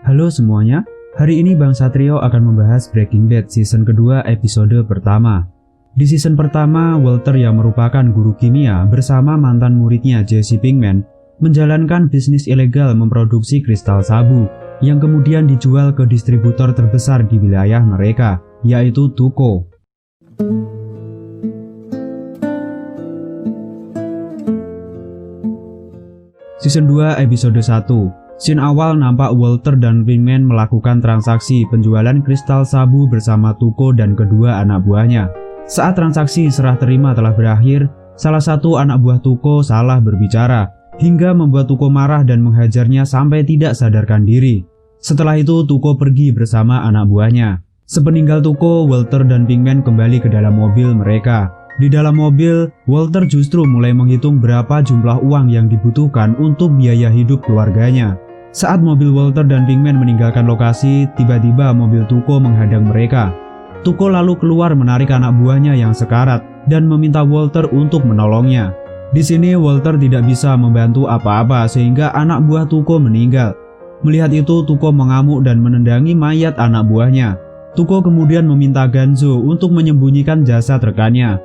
Halo semuanya, hari ini Bang Satrio akan membahas Breaking Bad season kedua episode pertama. Di season pertama, Walter yang merupakan guru kimia bersama mantan muridnya Jesse Pinkman menjalankan bisnis ilegal memproduksi kristal sabu yang kemudian dijual ke distributor terbesar di wilayah mereka, yaitu Tuco. Season 2 episode 1. Scene awal nampak Walter dan Pinkman melakukan transaksi penjualan kristal sabu bersama Tuco dan kedua anak buahnya. Saat transaksi serah terima telah berakhir, salah satu anak buah Tuco salah berbicara hingga membuat Tuco marah dan menghajarnya sampai tidak sadarkan diri. Setelah itu Tuco pergi bersama anak buahnya. Sepeninggal Tuco, Walter dan Pinkman kembali ke dalam mobil mereka. Di dalam mobil, Walter justru mulai menghitung berapa jumlah uang yang dibutuhkan untuk biaya hidup keluarganya. Saat mobil Walter dan Pinkman meninggalkan lokasi, tiba-tiba mobil Tuco menghadang mereka. Tuco lalu keluar menarik anak buahnya yang sekarat dan meminta Walter untuk menolongnya. Di sini Walter tidak bisa membantu apa-apa sehingga anak buah Tuco meninggal. Melihat itu, Tuco mengamuk dan menendangi mayat anak buahnya. Tuco kemudian meminta Ganzo untuk menyembunyikan jasad rekannya.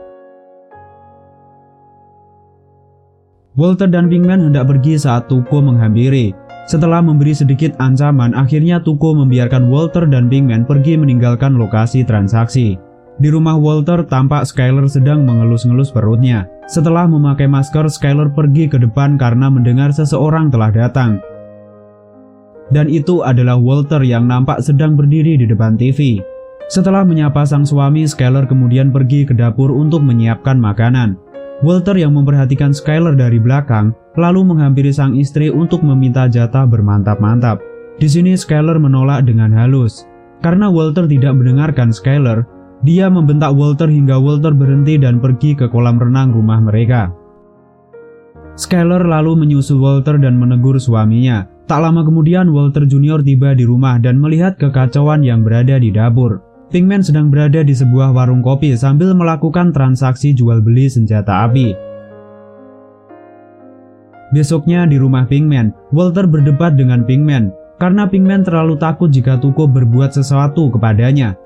Walter dan Pinkman hendak pergi saat Tuco menghampiri. Setelah memberi sedikit ancaman, akhirnya Tuco membiarkan Walter dan Pinkman pergi meninggalkan lokasi transaksi. Di rumah Walter tampak Skyler sedang mengelus-ngelus perutnya. Setelah memakai masker, Skyler pergi ke depan karena mendengar seseorang telah datang. Dan itu adalah Walter yang nampak sedang berdiri di depan TV. Setelah menyapa sang suami, Skyler kemudian pergi ke dapur untuk menyiapkan makanan. Walter yang memperhatikan Skyler dari belakang lalu menghampiri sang istri untuk meminta jatah bermantap-mantap. Di sini Skyler menolak dengan halus. Karena Walter tidak mendengarkan Skyler, dia membentak Walter hingga Walter berhenti dan pergi ke kolam renang rumah mereka. Skyler lalu menyusul Walter dan menegur suaminya. Tak lama kemudian Walter Jr. tiba di rumah dan melihat kekacauan yang berada di dapur. Pinkman sedang berada di sebuah warung kopi sambil melakukan transaksi jual beli senjata api. Besoknya di rumah Pinkman, Walter berdebat dengan Pinkman karena Pinkman terlalu takut jika Tuco berbuat sesuatu kepadanya.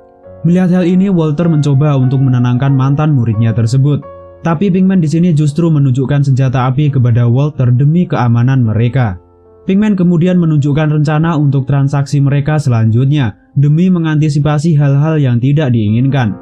Melihat hal ini, Walter mencoba untuk menenangkan mantan muridnya tersebut. Tapi Pinkman di sini justru menunjukkan senjata api kepada Walter demi keamanan mereka. Pinkman kemudian menunjukkan rencana untuk transaksi mereka selanjutnya demi mengantisipasi hal-hal yang tidak diinginkan.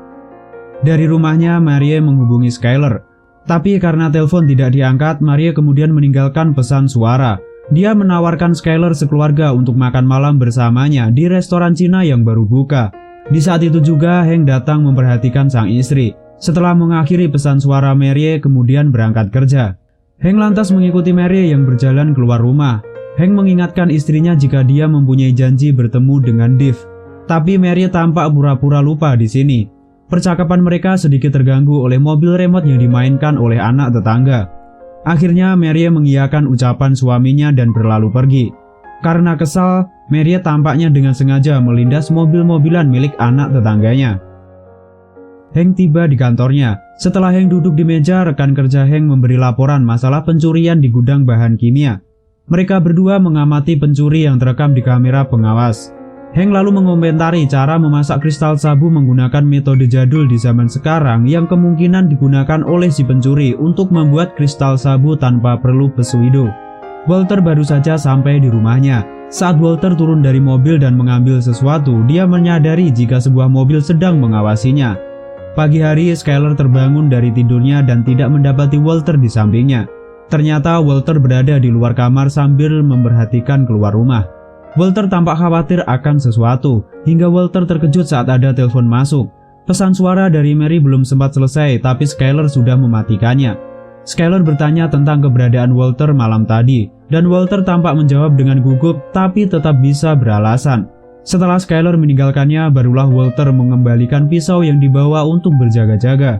Dari rumahnya, Marie menghubungi Skyler. Tapi karena telepon tidak diangkat, Marie kemudian meninggalkan pesan suara. Dia menawarkan Skyler sekeluarga untuk makan malam bersamanya di restoran Cina yang baru buka. Di saat itu juga Hank datang memperhatikan sang istri. Setelah mengakhiri pesan suara, Marie kemudian berangkat kerja. Hank lantas mengikuti Marie yang berjalan keluar rumah. Hank mengingatkan istrinya jika dia mempunyai janji bertemu dengan Dave. Tapi Marie tampak pura-pura lupa di sini. Percakapan mereka sedikit terganggu oleh mobil remote yang dimainkan oleh anak tetangga. Akhirnya Marie mengiyakan ucapan suaminya dan berlalu pergi. Karena kesal, Marie tampaknya dengan sengaja melindas mobil-mobilan milik anak tetangganya. Hank tiba di kantornya. Setelah Hank duduk di meja, rekan kerja Hank memberi laporan masalah pencurian di gudang bahan kimia. Mereka berdua mengamati pencuri yang terekam di kamera pengawas. Hank lalu mengomentari cara memasak kristal sabu menggunakan metode jadul di zaman sekarang yang kemungkinan digunakan oleh si pencuri untuk membuat kristal sabu tanpa perlu pesuido. Walter baru saja sampai di rumahnya. Saat Walter turun dari mobil dan mengambil sesuatu, dia menyadari jika sebuah mobil sedang mengawasinya. Pagi hari, Skyler terbangun dari tidurnya dan tidak mendapati Walter di sampingnya. Ternyata Walter berada di luar kamar sambil memperhatikan keluar rumah. Walter tampak khawatir akan sesuatu, hingga Walter terkejut saat ada telepon masuk. Pesan suara dari Mary belum sempat selesai, tapi Skyler sudah mematikannya. Skyler bertanya tentang keberadaan Walter malam tadi, dan Walter tampak menjawab dengan gugup, tapi tetap bisa beralasan. Setelah Skyler meninggalkannya, barulah Walter mengembalikan pisau yang dibawa untuk berjaga-jaga.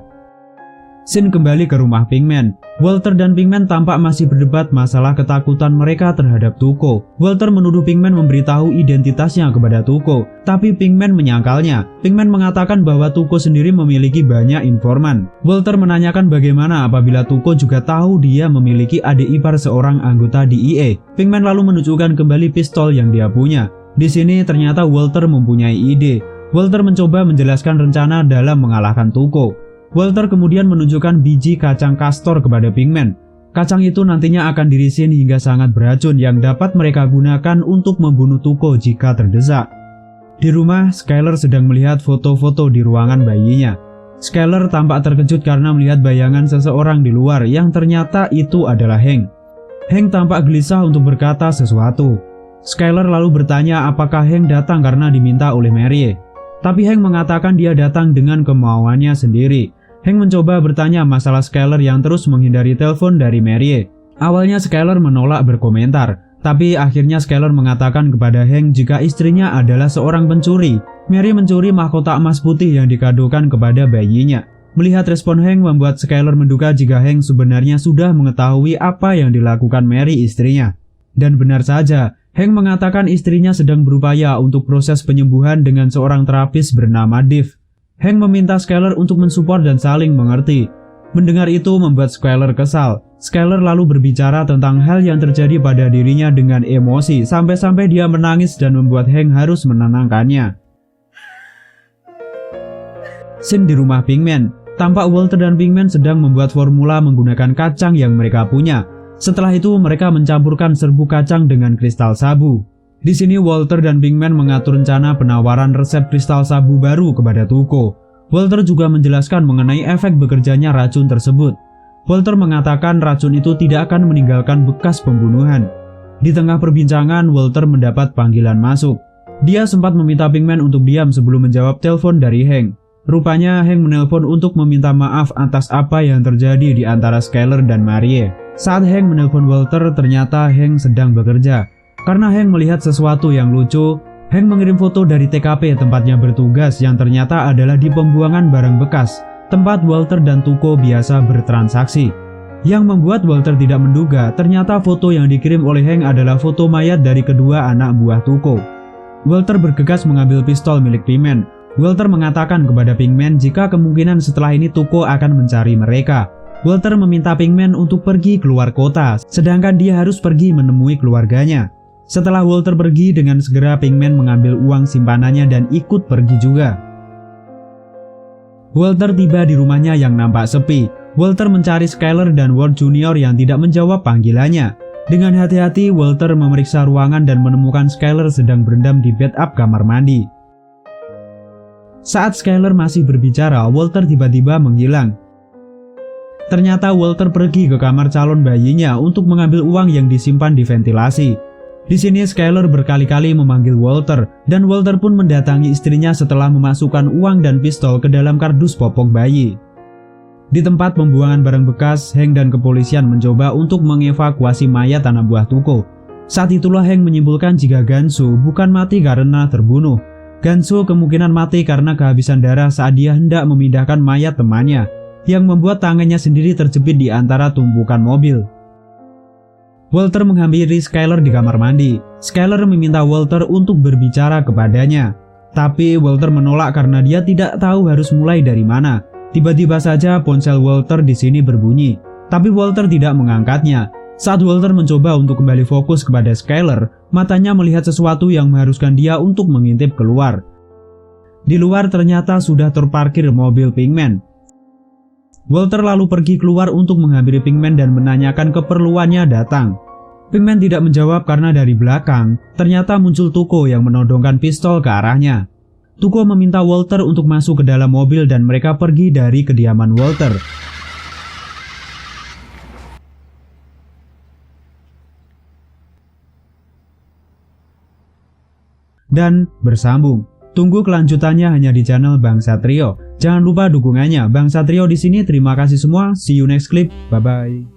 Scene kembali ke rumah Pinkman. Walter dan Pinkman tampak masih berdebat masalah ketakutan mereka terhadap Tuco. Walter menuduh Pinkman memberitahu identitasnya kepada Tuco, tapi Pinkman menyangkalnya. Pinkman mengatakan bahwa Tuco sendiri memiliki banyak informan. Walter menanyakan bagaimana apabila Tuco juga tahu dia memiliki adik ipar seorang anggota DEA. Pinkman lalu menunjukkan kembali pistol yang dia punya. Di sini ternyata Walter mempunyai ide. Walter mencoba menjelaskan rencana dalam mengalahkan Tuko. Walter kemudian menunjukkan biji kacang kastor kepada Pinkman. Kacang itu nantinya akan dirisin hingga sangat beracun yang dapat mereka gunakan untuk membunuh Tuko jika terdesak. Di rumah, Skyler sedang melihat foto-foto di ruangan bayinya. Skyler tampak terkejut karena melihat bayangan seseorang di luar yang ternyata itu adalah Hank. Hank tampak gelisah untuk berkata sesuatu. Skyler lalu bertanya apakah Hank datang karena diminta oleh Mary. Tapi Hank mengatakan dia datang dengan kemauannya sendiri. Hank mencoba bertanya masalah Skyler yang terus menghindari telepon dari Mary. Awalnya Skyler menolak berkomentar, tapi akhirnya Skyler mengatakan kepada Hank jika istrinya adalah seorang pencuri. Mary mencuri mahkota emas putih yang dikadokan kepada bayinya. Melihat respon Hank membuat Skyler menduga jika Hank sebenarnya sudah mengetahui apa yang dilakukan Mary istrinya. Dan benar saja, Hank mengatakan istrinya sedang berupaya untuk proses penyembuhan dengan seorang terapis bernama Dave. Hank meminta Skyler untuk mensupport dan saling mengerti. Mendengar itu membuat Skyler kesal. Skyler lalu berbicara tentang hal yang terjadi pada dirinya dengan emosi sampai-sampai dia menangis dan membuat Hank harus menenangkannya. Scene di rumah Pinkman. Tampak Walter dan Pinkman sedang membuat formula menggunakan kacang yang mereka punya. Setelah itu mereka mencampurkan serbuk kacang dengan kristal sabu. Di sini Walter dan Pinkman mengatur rencana penawaran resep kristal sabu baru kepada Tuko. Walter juga menjelaskan mengenai efek bekerjanya racun tersebut. Walter mengatakan racun itu tidak akan meninggalkan bekas pembunuhan. Di tengah perbincangan, Walter mendapat panggilan masuk. Dia sempat meminta Pinkman untuk diam sebelum menjawab telepon dari Hank. Rupanya Hank menelpon untuk meminta maaf atas apa yang terjadi di antara Skyler dan Marie. Saat Hank menelpon Walter, ternyata Hank sedang bekerja. Karena Hank melihat sesuatu yang lucu, Hank mengirim foto dari TKP tempatnya bertugas yang ternyata adalah di pembuangan barang bekas, tempat Walter dan Tuko biasa bertransaksi. Yang membuat Walter tidak menduga, ternyata foto yang dikirim oleh Hank adalah foto mayat dari kedua anak buah Tuko. Walter bergegas mengambil pistol milik Pinkman. Walter mengatakan kepada Pinkman jika kemungkinan setelah ini Tuko akan mencari mereka. Walter meminta Pinkman untuk pergi keluar kota, sedangkan dia harus pergi menemui keluarganya. Setelah Walter pergi, dengan segera Pinkman mengambil uang simpanannya dan ikut pergi juga. Walter tiba di rumahnya yang nampak sepi. Walter mencari Skyler dan Ward Jr. yang tidak menjawab panggilannya. Dengan hati-hati, Walter memeriksa ruangan dan menemukan Skyler sedang berendam di bathtub kamar mandi. Saat Skyler masih berbicara, Walter tiba-tiba menghilang. Ternyata Walter pergi ke kamar calon bayinya untuk mengambil uang yang disimpan di ventilasi. Di sini Skyler berkali-kali memanggil Walter, dan Walter pun mendatangi istrinya setelah memasukkan uang dan pistol ke dalam kardus popok bayi. Di tempat pembuangan barang bekas, Hank dan kepolisian mencoba untuk mengevakuasi mayat anak buah Tuko. Saat itulah Hank menyimpulkan jika Gansu bukan mati karena terbunuh. Gansu kemungkinan mati karena kehabisan darah saat dia hendak memindahkan mayat temannya, yang membuat tangannya sendiri terjepit di antara tumpukan mobil. Walter menghampiri Skyler di kamar mandi. Skyler meminta Walter untuk berbicara kepadanya, tapi Walter menolak karena dia tidak tahu harus mulai dari mana. Tiba-tiba saja ponsel Walter di sini berbunyi, tapi Walter tidak mengangkatnya. Saat Walter mencoba untuk kembali fokus kepada Skyler, matanya melihat sesuatu yang mengharuskan dia untuk mengintip keluar. Di luar ternyata sudah terparkir mobil Pinkman. Walter lalu pergi keluar untuk menghampiri Pinkman dan menanyakan keperluannya datang. Pinkman tidak menjawab karena dari belakang ternyata muncul Tuko yang menodongkan pistol ke arahnya. Tuko meminta Walter untuk masuk ke dalam mobil dan mereka pergi dari kediaman Walter. Dan bersambung. Tunggu kelanjutannya hanya di channel Bang Satrio. Jangan lupa dukungannya. Bang Satrio di sini. Terima kasih semua. See you next clip. Bye bye.